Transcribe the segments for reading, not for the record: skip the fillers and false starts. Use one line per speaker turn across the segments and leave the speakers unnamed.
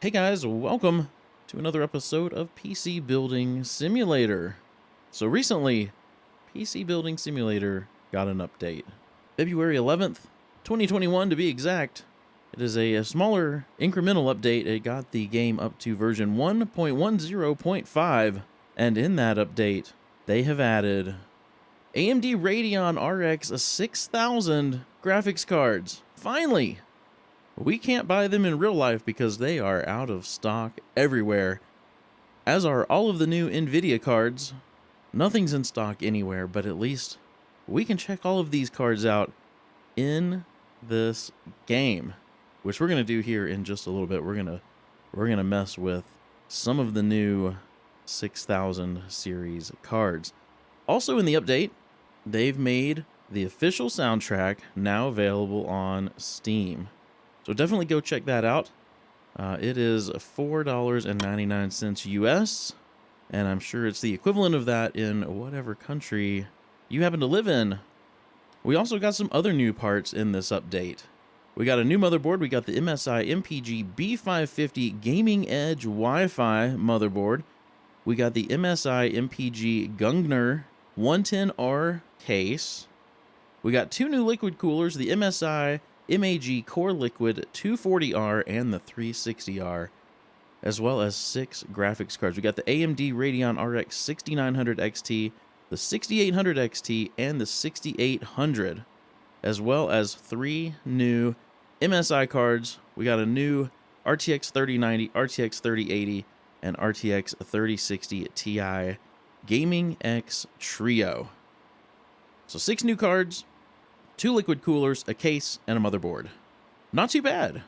Hey guys, welcome to another episode of PC Building Simulator. So recently, PC Building Simulator got an update. February 11th, 2021 to be exact. It is a smaller incremental update. It got the game up to version 1.10.5, and in that update, they have added AMD Radeon RX 6000 graphics cards. Finally! We can't buy them in real life because they are out of stock everywhere, as are all of the new NVIDIA cards. Nothing's in stock anywhere, but at least we can check all of these cards out in this game, which we're going to do here in just a little bit. We're going to mess with some of the new 6000 series cards. Also in the update, they've made the official soundtrack now available on Steam. So definitely go check that out. It is $4.99 US, and I'm sure it's the equivalent of that in whatever country you happen to live in. We also got some other new parts in this update. We got a new motherboard. We got the MSI MPG B550 Gaming Edge Wi-Fi motherboard. We got the MSI MPG Gungner 110R case. We got two new liquid coolers, the MSI MAG Core Liquid 240R and the 360R, as well as 6 graphics cards. We got the AMD Radeon RX 6900 XT, the 6800 XT, and the 6800, as well as 3 new MSI cards. We got a new RTX 3090, RTX 3080, and RTX 3060 Ti Gaming X Trio. So 6 new cards, 2 liquid coolers, a case, and a motherboard. Not too bad.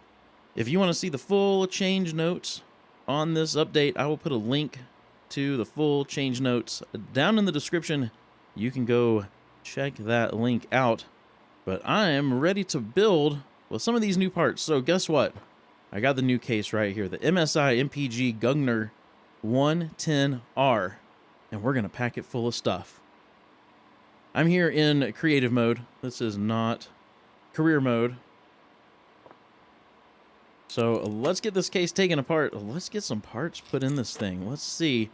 If you want to see the full change notes on this update, I will put a link to the full change notes down in the description. You can go check that link out. But I am ready to build with some of these new parts. So guess what? I got the new case right here, the MSI MPG Gungner 110R, and we're going to pack it full of stuff. I'm here in creative mode. This is not career mode. So let's get this case taken apart. Let's get some parts put in this thing. Let's see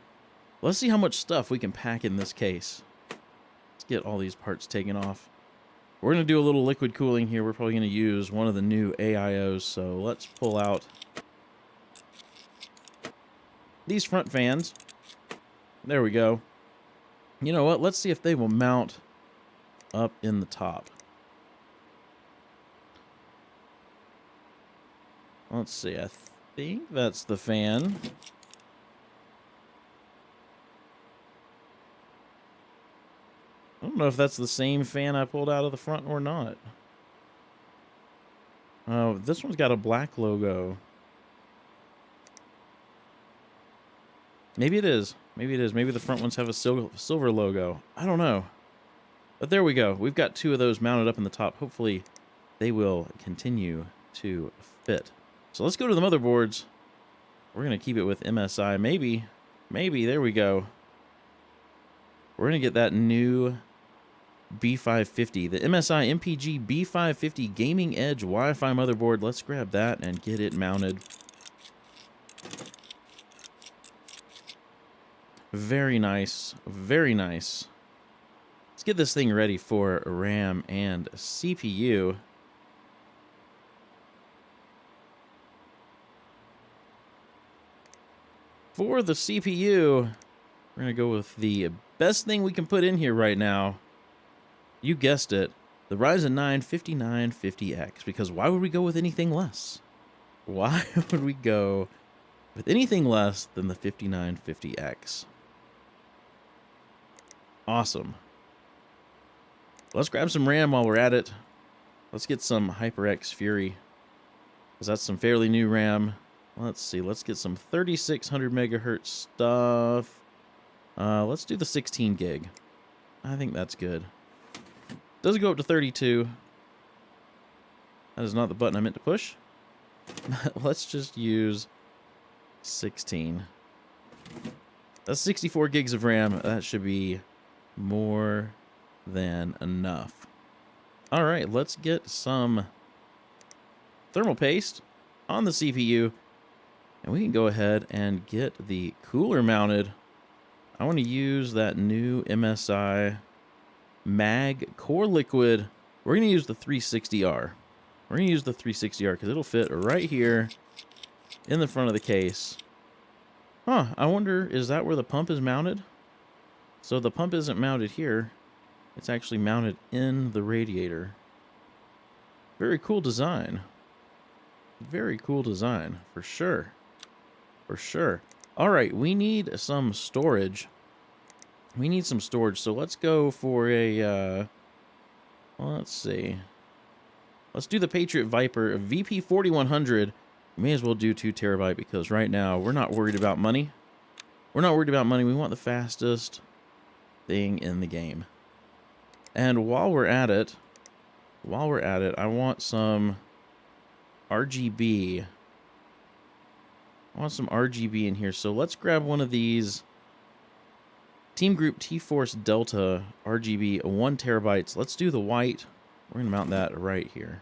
how much stuff we can pack in this case. Let's get all these parts taken off. We're going to do a little liquid cooling here. We're probably going to use one of the new AIOs. So let's pull out these front fans. There we go. You know what? Let's see if they will mount up in the top. Let's see, I think that's the fan. I don't know if that's the same fan I pulled out of the front or not. Oh, this one's got a black logo. Maybe it is. Maybe it is. Maybe the front ones have a silver logo. I don't know. But there we go. We've got 2 of those mounted up in the top. Hopefully they will continue to fit. So let's go to the motherboards. We're going to keep it with MSI. Maybe. There we go. We're going to get that new B550. The MSI MPG B550 Gaming Edge Wi-Fi motherboard. Let's grab that and get it mounted. Very nice. Very nice. Let's get this thing ready for RAM and CPU. For the CPU, we're going to go with the best thing we can put in here right now. You guessed it, the Ryzen 9 5950X, because why would we go with anything less? Why would we go with anything less than the 5950X? Awesome. Let's grab some RAM while we're at it. Let's get some HyperX Fury, because that's some fairly new RAM. Let's see. Let's get some 3600 megahertz stuff. Let's do the 16 gig. I think that's good. Does go up to 32. That is not the button I meant to push. Let's just use 16. That's 64 gigs of RAM. That should be more than enough. All right, let's get some thermal paste on the CPU. And we can go ahead and get the cooler mounted. I want to use that new MSI Mag Core Liquid. We're going to use the 360R. We're going to use the 360R because it'll fit right here in the front of the case. Huh, I wonder, is that where the pump is mounted? So the pump isn't mounted here. It's actually mounted in the radiator. Very cool design. Very cool design, for sure. For sure. All right, we need some storage. We need some storage, so let's go for a, well, let's see. Let's do the Patriot Viper VP4100. We may as well do 2 terabyte because right now we're not worried about money. We're not worried about money. We want the fastest thing in the game. And while we're at it, I want some RGB. I want some RGB in here. So let's grab one of these Team Group T-Force Delta RGB 1 terabytes. Let's do the white. We're going to mount that right here.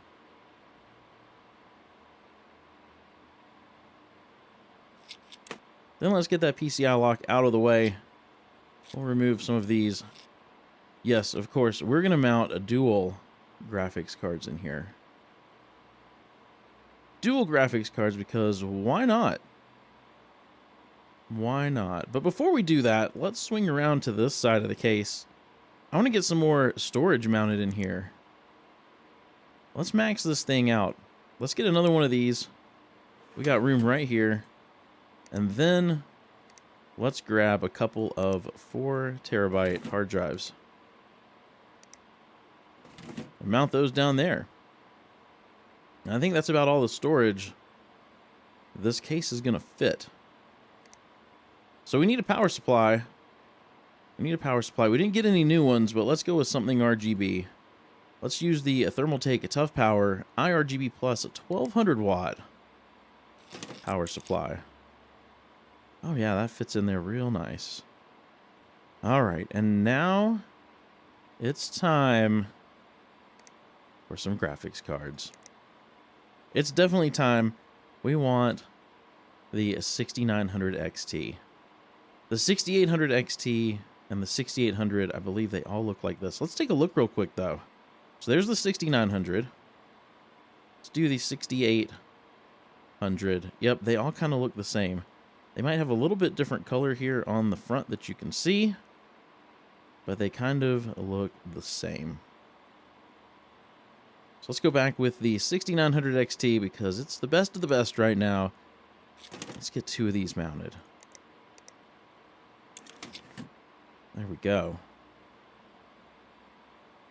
Then let's get that PCI lock out of the way. We'll remove some of these. Yes, of course, we're going to mount a dual graphics cards in here. Dual graphics cards because why not? Why not? But before we do that, let's swing around to this side of the case. I want to get some more storage mounted in here. Let's max this thing out. Let's get another one of these. We got room right here. And then let's grab a couple of 4 terabyte hard drives. And mount those down there. And I think that's about all the storage this case is going to fit. So we need a power supply. We need a power supply. We didn't get any new ones, but let's go with something RGB. Let's use the Thermaltake Tough Power iRGB Plus 1200 watt power supply. Oh yeah, that fits in there real nice. All right, and now it's time for some graphics cards. It's definitely time. We want the 6900 XT. The 6800 XT and the 6800, I believe they all look like this. Let's take a look real quick though. So there's the 6900. Let's do the 6800. Yep, they all kind of look the same. They might have a little bit different color here on the front that you can see, but they kind of look the same. So let's go back with the 6900 XT because it's the best of the best right now. Let's get 2 of these mounted. There we go.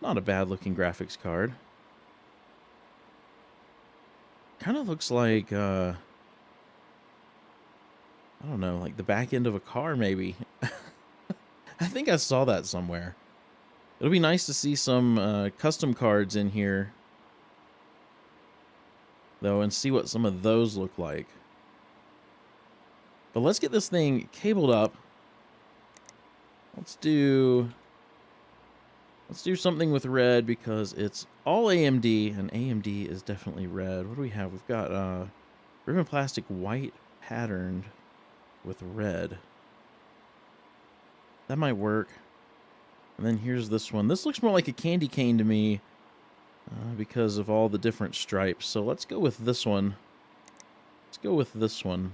Not a bad looking graphics card. Kind of looks like, I don't know, like the back end of a car maybe. I think I saw that somewhere. It'll be nice to see some custom cards in here, though, and see what some of those look like. But let's get this thing cabled up. Let's do something with red because it's all AMD, and AMD is definitely red. What do we have? We've got ribbon plastic white patterned with red. That might work. And then here's this one. This looks more like a candy cane to me because of all the different stripes. So let's go with this one. Let's go with this one.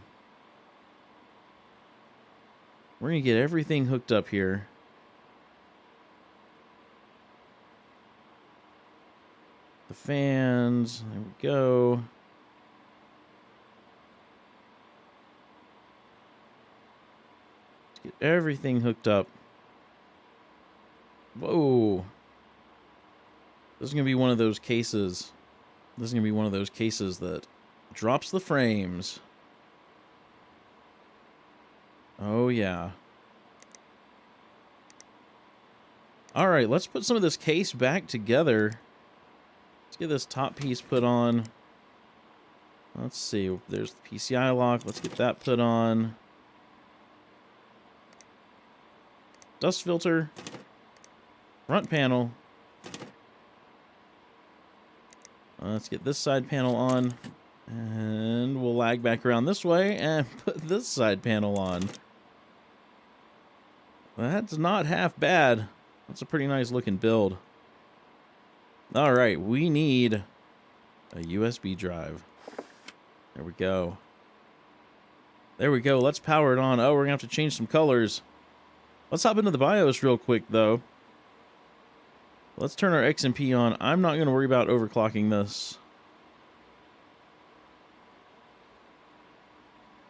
We're going to get everything hooked up here. The fans, there we go. Let's get everything hooked up. Whoa. This is going to be one of those cases. This is going to be one of those cases that drops the frames. Oh, yeah. All right, let's put some of this case back together. Let's get this top piece put on. Let's see. There's the PCI lock. Let's get that put on. Dust filter. Front panel. Let's get this side panel on. And we'll lag back around this way and put this side panel on. That's not half bad. That's a pretty nice looking build. All right, we need a USB drive. There we go. There we go. Let's power it on. Oh, we're going to have to change some colors. Let's hop into the BIOS real quick, though. Let's turn our XMP on. I'm not going to worry about overclocking this.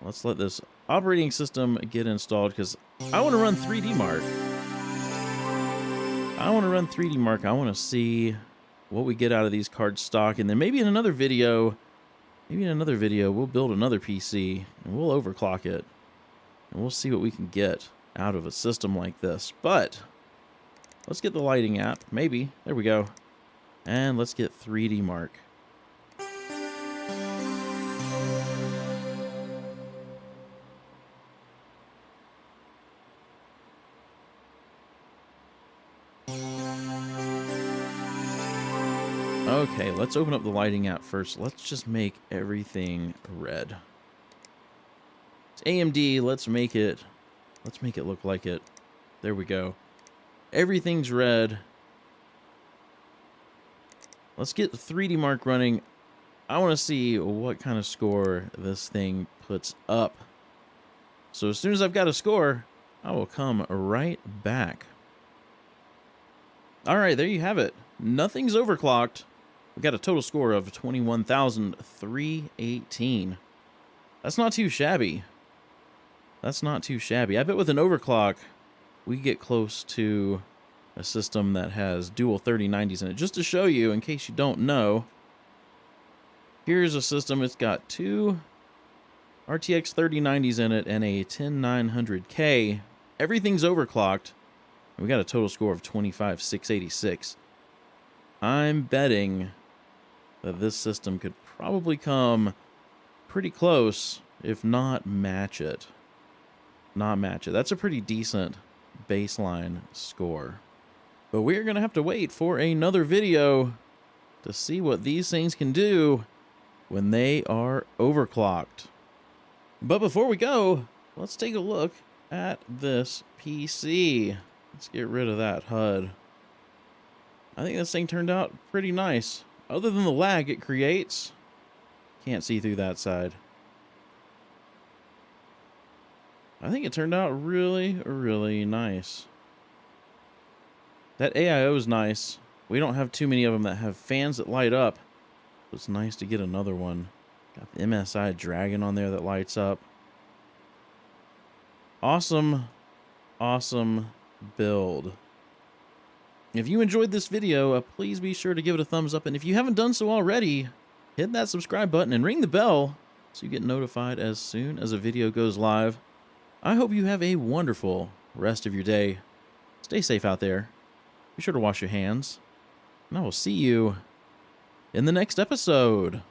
Let's let this operating system get installed because I want to run 3D Mark. I want to run 3D Mark. I want to see what we get out of these cards stock. And then maybe in another video, we'll build another PC and we'll overclock it. And we'll see what we can get out of a system like this. But let's get the lighting app. Maybe. There we go. And let's get 3D Mark. Okay, let's open up the lighting app first. Let's just make everything red. It's AMD. Let's make it look like it. There we go. Everything's red. Let's get 3D Mark running. I want to see what kind of score this thing puts up. So as soon as I've got a score, I will come right back. All right, there you have it. Nothing's overclocked. We got a total score of 21,318. That's not too shabby. That's not too shabby. I bet with an overclock, we get close to a system that has dual 3090s in it. Just to show you, in case you don't know, here's a system. It's got two RTX 3090s in it and a 10900K. Everything's overclocked. We got a total score of 25,686. I'm betting that this system could probably come pretty close, if not match it. That's a pretty decent baseline score. But we're going to have to wait for another video to see what these things can do when they are overclocked. But before we go, let's take a look at this PC. Let's get rid of that HUD. I think this thing turned out pretty nice. Other than the lag it creates. Can't see through that side. I think it turned out really, really nice. That AIO is nice. We don't have too many of them that have fans that light up. It's nice to get another one. Got the MSI Dragon on there that lights up. Awesome, awesome build. If you enjoyed this video, please be sure to give it a thumbs up. And if you haven't done so already, hit that subscribe button and ring the bell so you get notified as soon as a video goes live. I hope you have a wonderful rest of your day. Stay safe out there. Be sure to wash your hands. And I will see you in the next episode.